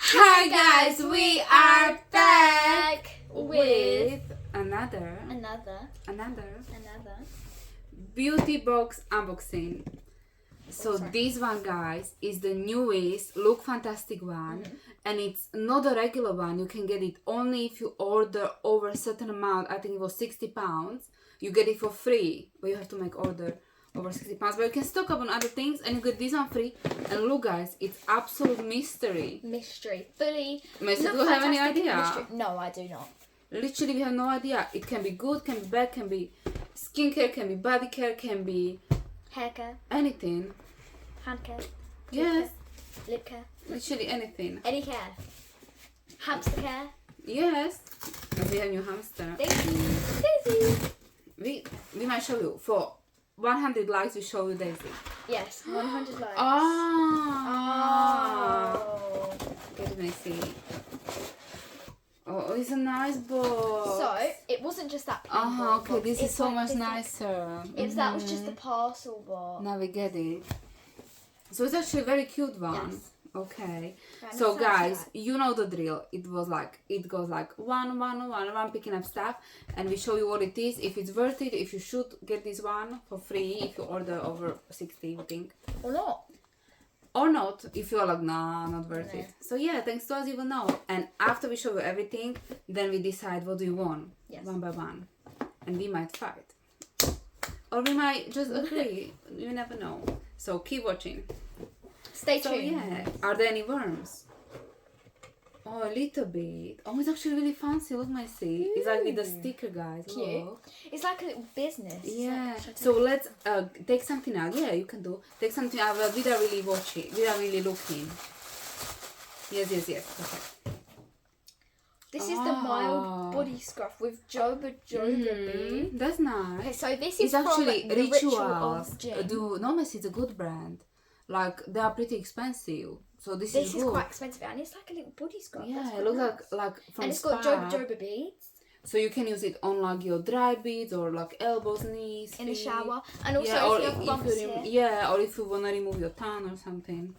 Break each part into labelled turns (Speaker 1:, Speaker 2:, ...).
Speaker 1: Hi guys, we are back with another beauty box unboxing. So this one, guys, is the newest Look Fantastic one, and it's not a regular one. You can get it only if you order over a certain amount. I think it was £60. You get it for free, but you have to make order over £60. But you can stock up on other things, and you get this one free. And look, guys, it's absolute mystery.
Speaker 2: Fully.
Speaker 1: Messi, do you have any idea?
Speaker 2: Mystery. No, I do not.
Speaker 1: Literally, we have no idea. It can be good, can be bad, can be skincare, can be body care, can be
Speaker 2: hair care,
Speaker 1: anything.
Speaker 2: hand care,
Speaker 1: Yes.
Speaker 2: care, lip care.
Speaker 1: Literally anything.
Speaker 2: Any care. Hamster care.
Speaker 1: Yes. And we have new hamster.
Speaker 2: Daisy.
Speaker 1: We might show you. For 100 likes, we show you Daisy.
Speaker 2: Yes, 100 likes.
Speaker 1: Oh. Get me see. Oh, it's a nice box.
Speaker 2: So, it wasn't just that.
Speaker 1: Okay, this is so much nicer.
Speaker 2: That was just the parcel box.
Speaker 1: Now we get it. So it's actually a very cute one.
Speaker 2: Yes.
Speaker 1: Okay.
Speaker 2: Right,
Speaker 1: So guys, you know the drill. It goes like one, picking up stuff, and we show you what it is. If it's worth it, if you should get this one for free, if you order over 60, I think.
Speaker 2: Or not.
Speaker 1: Or not, if you're like, nah, not worth it. So yeah, thanks to us, you will know. And after we show you everything, then we decide what do you want, one by one. And we might fight. Or we might just agree. You never know. So keep watching.
Speaker 2: Stay tuned.
Speaker 1: So yeah, are there any worms? Oh, a little bit. Oh, it's actually really fancy. Look, Messi. It's like with the sticker, guys.
Speaker 2: Cute.
Speaker 1: Look.
Speaker 2: It's like a little business.
Speaker 1: Yeah. So let's take something out. Yeah, you can do. Take something out without really watching, without really looking. Yes. Perfect.
Speaker 2: This is the mild body scrub with jojoba beads.
Speaker 1: That's nice.
Speaker 2: Okay, so this
Speaker 1: It's
Speaker 2: is
Speaker 1: actually
Speaker 2: from the Ritual of Gin.
Speaker 1: No, Messi, it's a good brand. Like, they are pretty expensive. So this
Speaker 2: is
Speaker 1: good.
Speaker 2: quite expensive, and it's like a little body scrub.
Speaker 1: Yeah, it looks like from
Speaker 2: and it's
Speaker 1: spa.
Speaker 2: got jojoba beads.
Speaker 1: So you can use it on like your dry beads or like elbows, knees,
Speaker 2: in the
Speaker 1: feet.
Speaker 2: shower, and also
Speaker 1: or
Speaker 2: if you have bumps here.
Speaker 1: Yeah, or if you wanna remove your tan or something.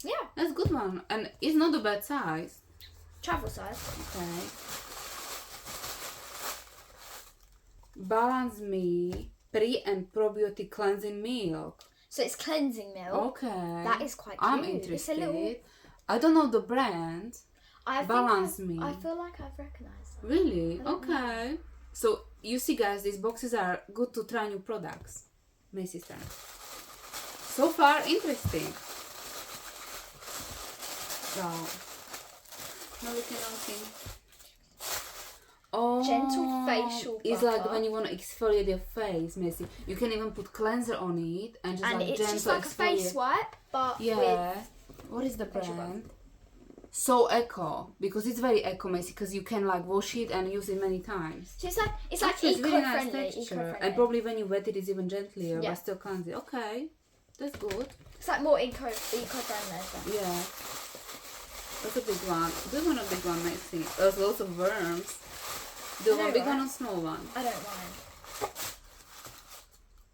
Speaker 2: Yeah,
Speaker 1: that's a good one, and it's not a bad size.
Speaker 2: Travel size.
Speaker 1: Okay. Balance Me pre and probiotic cleansing milk.
Speaker 2: So it's cleansing milk.
Speaker 1: Okay.
Speaker 2: That is quite cute.
Speaker 1: I'm interested.
Speaker 2: It's a little...
Speaker 1: I don't know the brand. Balance Me.
Speaker 2: I feel like I've recognised that.
Speaker 1: Really? Okay. So you see, guys, these boxes are good to try new products. Macy's turn. So far, interesting. Wow. No looking. Oh,
Speaker 2: gentle facial butter.
Speaker 1: It's like when you want to exfoliate your face, Messi. You can even put cleanser on it and just
Speaker 2: and
Speaker 1: like
Speaker 2: it's
Speaker 1: gentle
Speaker 2: just like
Speaker 1: exfoliate.
Speaker 2: a face wipe, but
Speaker 1: yeah.
Speaker 2: with
Speaker 1: What is the brand? So eco, because it's very eco, Messi, because you can like wash it and use it many times.
Speaker 2: So it's like
Speaker 1: Actually,
Speaker 2: eco-friendly.
Speaker 1: Really nice and probably when you wet it, it's even gentler, but still cleanses. Okay, that's good.
Speaker 2: It's like more eco-friendly.
Speaker 1: Yeah. That's a big one. Do you want a big one, Messi? There's lots of worms. Do you want a big one or small one?
Speaker 2: I don't mind.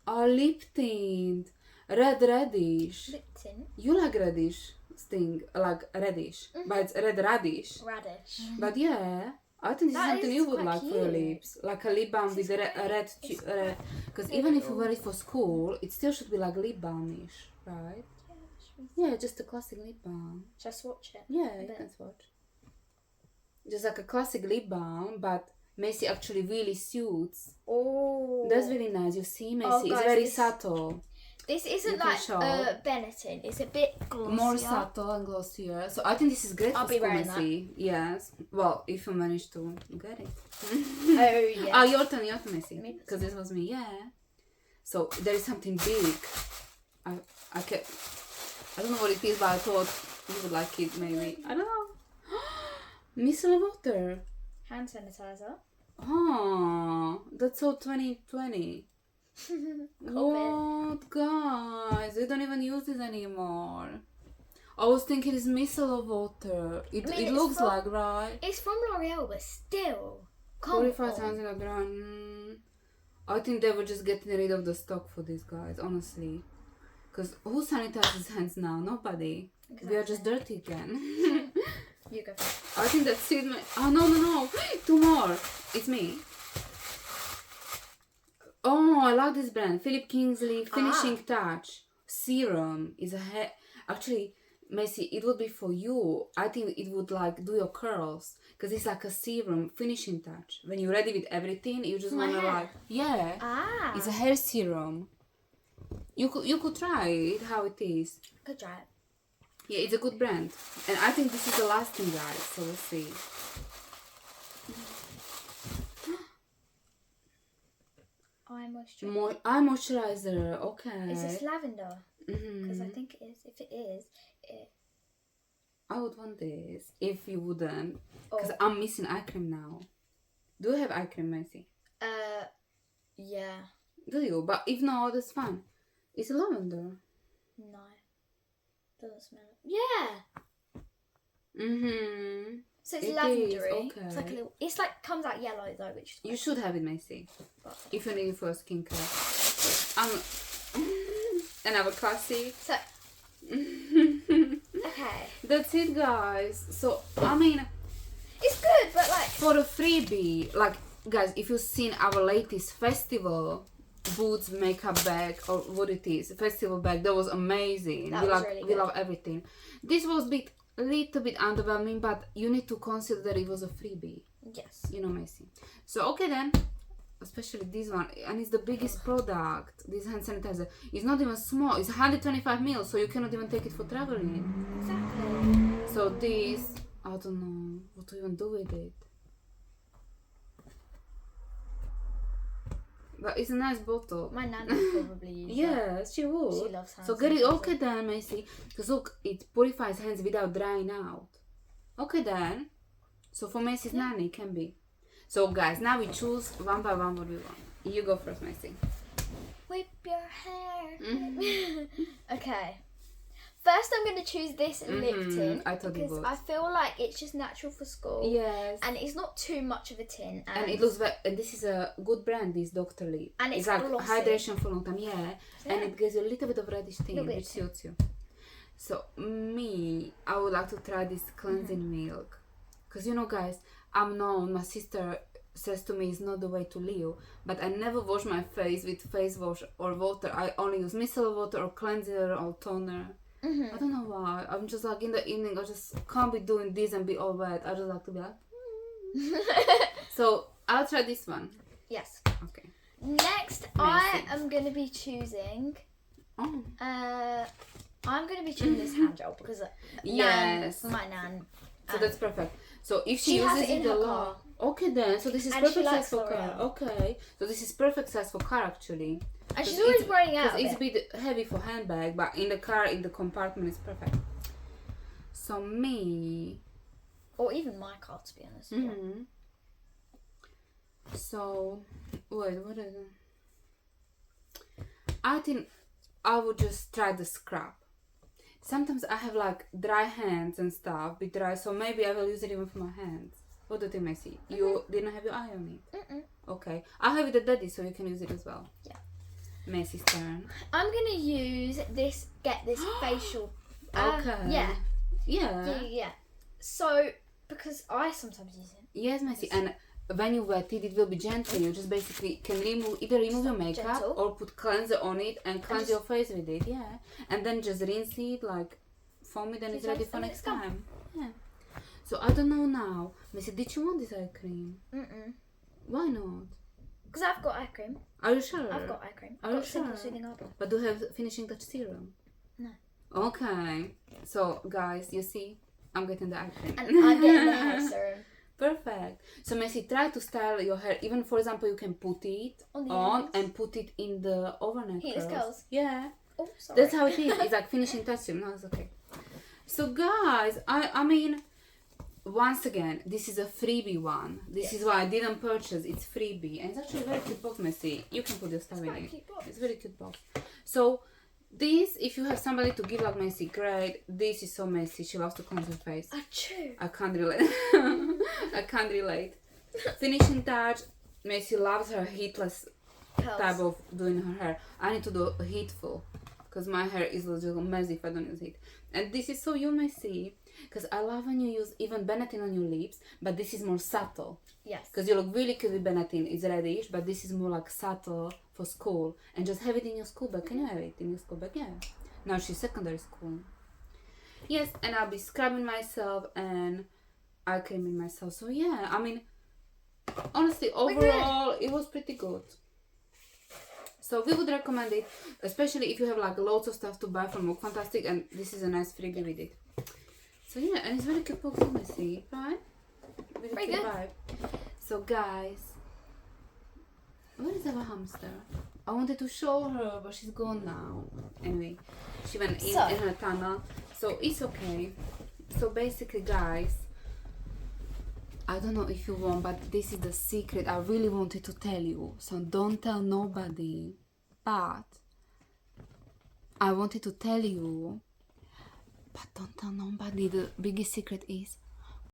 Speaker 1: Oh, lip tint. Reddish.
Speaker 2: Lip tint?
Speaker 1: You like reddish thing, like reddish. But it's red radish.
Speaker 2: Radish.
Speaker 1: But yeah, I think this is something you would like for your
Speaker 2: cute.
Speaker 1: lips. Like a lip balm with a red. Because even if you wear it for school, it still should be like lip balmish, right? Yeah, just a classic lip balm.
Speaker 2: Just watch it.
Speaker 1: Yeah, you can swatch. Just like a classic lip balm, but Messi actually really suits.
Speaker 2: Oh,
Speaker 1: that's really nice. You see, Messi,
Speaker 2: guys,
Speaker 1: it's very subtle.
Speaker 2: This isn't like Benetton. It's a bit glossier.
Speaker 1: More subtle and glossier. So I think this is great for school, Messi. Yes. Well, if you manage to get it.
Speaker 2: Oh yeah.
Speaker 1: Oh, your turn, Messi. Because this was me. Yeah. So there is something big. I don't know what it is, but I thought you would like it. Maybe I don't know. Micellar water.
Speaker 2: Hand sanitizer.
Speaker 1: Oh, that's so 2020. What, guys? We don't even use this anymore. I was thinking it's micellar water. It looks like, right?
Speaker 2: It's from L'Oreal, but still.
Speaker 1: 45 times in a gram. I think they were just getting rid of the stock for these guys, honestly. Because who sanitizes hands now? Nobody. Exactly. We are just dirty again.
Speaker 2: You go first.
Speaker 1: I think that's it. Oh, no. 2 more. It's me. Oh, I love this brand. Philip Kingsley Finishing Touch Serum is a hair. Actually, Messi, it would be for you. I think it would like do your curls because it's like a serum finishing touch. When you're ready with everything, you just
Speaker 2: My
Speaker 1: wanna
Speaker 2: hair?
Speaker 1: like it's a hair serum. You could try it how it is.
Speaker 2: Could try it.
Speaker 1: Yeah, it's a good brand, and I think this is the last thing, guys. So we'll see. Eye moisturizer. Okay.
Speaker 2: Is this lavender? Because I
Speaker 1: Mhm.
Speaker 2: think it is. If it is,
Speaker 1: I would want this if you wouldn't, because
Speaker 2: Oh.
Speaker 1: I'm missing eye cream now. Do you have eye cream, Messi?
Speaker 2: Yeah.
Speaker 1: Do you? But if not, that's fine. It's lavender.
Speaker 2: No. Doesn't smell it. Yeah.
Speaker 1: Mhm.
Speaker 2: So it's
Speaker 1: It is,
Speaker 2: lavendery.
Speaker 1: okay.
Speaker 2: It's like a little. It's like comes out yellow though, which is
Speaker 1: You should have it, Messi.
Speaker 2: But-
Speaker 1: If you need it for skincare. Another classic.
Speaker 2: So okay,
Speaker 1: That's it, guys. So I mean,
Speaker 2: it's good, but like
Speaker 1: for a freebie, like guys, if you've seen our latest festival boots makeup bag or what it is, festival bag, that was amazing.
Speaker 2: That
Speaker 1: we
Speaker 2: was
Speaker 1: love
Speaker 2: really
Speaker 1: we
Speaker 2: good.
Speaker 1: love everything. This was a little bit underwhelming, but you need to consider that it was a freebie.
Speaker 2: yes.
Speaker 1: You know, Messi. So okay then. Especially this one, and it's the biggest product. This hand sanitizer. It's not even small. It's 125 ml, so you cannot even take it for traveling.
Speaker 2: Exactly.
Speaker 1: So this, I don't know what to even do with it. But it's a nice bottle.
Speaker 2: My nan would probably use that.
Speaker 1: Yes, she would.
Speaker 2: She loves hand
Speaker 1: So get it.
Speaker 2: sanitizer.
Speaker 1: Okay then, Messi. Because look, it purifies hands without drying out. Okay then. So for Messi's nanny, can be. So guys, now we choose one by one what we want. You go first, Messi.
Speaker 2: Whip your hair.
Speaker 1: Mm-hmm.
Speaker 2: Okay. First, I'm going to choose this lip tint
Speaker 1: I thought you
Speaker 2: because
Speaker 1: would.
Speaker 2: I feel like it's just natural for school.
Speaker 1: Yes.
Speaker 2: And it's not too much of a tint.
Speaker 1: And it looks very, and this is a good brand, this Dr. Lip.
Speaker 2: And it's
Speaker 1: like
Speaker 2: glossy.
Speaker 1: hydration for a long time, yeah. And
Speaker 2: Yeah.
Speaker 1: it gives you a little bit of reddish tint,
Speaker 2: Little bit.
Speaker 1: which suits you. So me, I would like to try this cleansing
Speaker 2: Mm-hmm.
Speaker 1: milk. Because you know guys, I'm known, my sister says to me it's not the way to live, but I never wash my face with face wash or water. I only use micellar water or cleanser or toner. I don't know why. I'm just like in the evening, I just can't be doing this and be all wet. I just like to be like, So I'll try this one.
Speaker 2: Yes.
Speaker 1: Okay.
Speaker 2: Next, I am going to be choosing.
Speaker 1: Oh.
Speaker 2: I'm going to be choosing this hand gel because
Speaker 1: Yes.
Speaker 2: my nan.
Speaker 1: So that's perfect. So if she,
Speaker 2: She has
Speaker 1: uses
Speaker 2: it in
Speaker 1: it a
Speaker 2: her
Speaker 1: lot.
Speaker 2: car.
Speaker 1: Okay then. So this is
Speaker 2: And
Speaker 1: perfect
Speaker 2: she
Speaker 1: size
Speaker 2: likes
Speaker 1: for car.
Speaker 2: L'Oreal.
Speaker 1: Okay. So this is perfect size for car actually.
Speaker 2: And she's
Speaker 1: 'Cause
Speaker 2: always
Speaker 1: it's-
Speaker 2: running out.
Speaker 1: Because
Speaker 2: of
Speaker 1: it's a
Speaker 2: it.
Speaker 1: bit heavy for handbag, but in the car, in the compartment, it's perfect. So me.
Speaker 2: Or even my car, to be honest.
Speaker 1: Mm-hmm. So wait, what is it? I think I would just try the scrub. Sometimes I have like dry hands and stuff, bit dry, so maybe I will use it even for my hands. What do you think, Messi? You didn't have your eye on it?
Speaker 2: Mm-mm.
Speaker 1: Okay. I have it at Daddy, so you can use it as well.
Speaker 2: Yeah.
Speaker 1: Messi's turn.
Speaker 2: I'm going to use this, get this facial.
Speaker 1: Okay.
Speaker 2: Yeah.
Speaker 1: Yeah.
Speaker 2: Yeah. So, because I sometimes use it.
Speaker 1: Yes, Messi. And when you wet it, it will be gentle. You just basically can remove your makeup
Speaker 2: Gentle.
Speaker 1: or put cleanser on it and cleanse
Speaker 2: just-
Speaker 1: your face with it. Yeah. And then just rinse it, like foam it, and it's ready for
Speaker 2: and
Speaker 1: next
Speaker 2: it's done.
Speaker 1: time. Yeah. So I don't know now. Messi, did you want this eye cream?
Speaker 2: Mm-mm.
Speaker 1: Why not?
Speaker 2: Because I've got eye cream.
Speaker 1: Are you sure?
Speaker 2: I've got eye cream.
Speaker 1: Are
Speaker 2: I've
Speaker 1: you
Speaker 2: got simple
Speaker 1: sure?
Speaker 2: soothing eyebrow.
Speaker 1: But do you have finishing touch serum?
Speaker 2: No.
Speaker 1: Okay. So guys, you see, I'm getting the eye cream.
Speaker 2: And I'm getting the hair serum.
Speaker 1: Perfect. So Messi, try to style your hair. Even for example, you can put it
Speaker 2: On the
Speaker 1: on
Speaker 2: ends.
Speaker 1: and put it in the overnight
Speaker 2: Heatless
Speaker 1: curls.
Speaker 2: curls.
Speaker 1: Yeah.
Speaker 2: Oh, sorry.
Speaker 1: That's how it is. It's like finishing touch serum. No, it's okay. So guys, I mean, once again, this is a freebie one. This is why I didn't purchase. It's freebie, and it's actually a very cute box, Messi. You can put your stuff in
Speaker 2: quite a
Speaker 1: it.
Speaker 2: cute box.
Speaker 1: It's a very cute box. So this, if you have somebody to give like Messi, great. This is so messy. She loves to cleanse her face.
Speaker 2: Achoo.
Speaker 1: I can't relate. I can't relate. Finishing touch. Messi loves her heatless
Speaker 2: Curls.
Speaker 1: type of doing her hair. I need to do a heatful because my hair is a little messy if I don't use it. And this is so you, Messi. Because I love when you use even Benetton on your lips, but this is more subtle.
Speaker 2: Yes.
Speaker 1: Because you look really cute with Benetton, it's reddish, but this is more like subtle for school. And just have it in your school bag. Can you have it in your school bag? Yeah. Now she's secondary school. Yes, and I'll be scrubbing myself and eye creaming myself. So yeah, I mean, honestly, overall, it was pretty good. So we would recommend it, especially if you have like loads of stuff to buy from Look Fantastic, and this is a nice freebie with it. So yeah, and it's very cute proximity, right? Very cute vibe. So guys, where is our hamster? I wanted to show her, but she's gone now. Anyway, she went in her tunnel, so it's okay. So basically, guys, I don't know if you want, but this is the secret I really wanted to tell you. So don't tell nobody. But I wanted to tell you, but don't tell nobody. The biggest secret is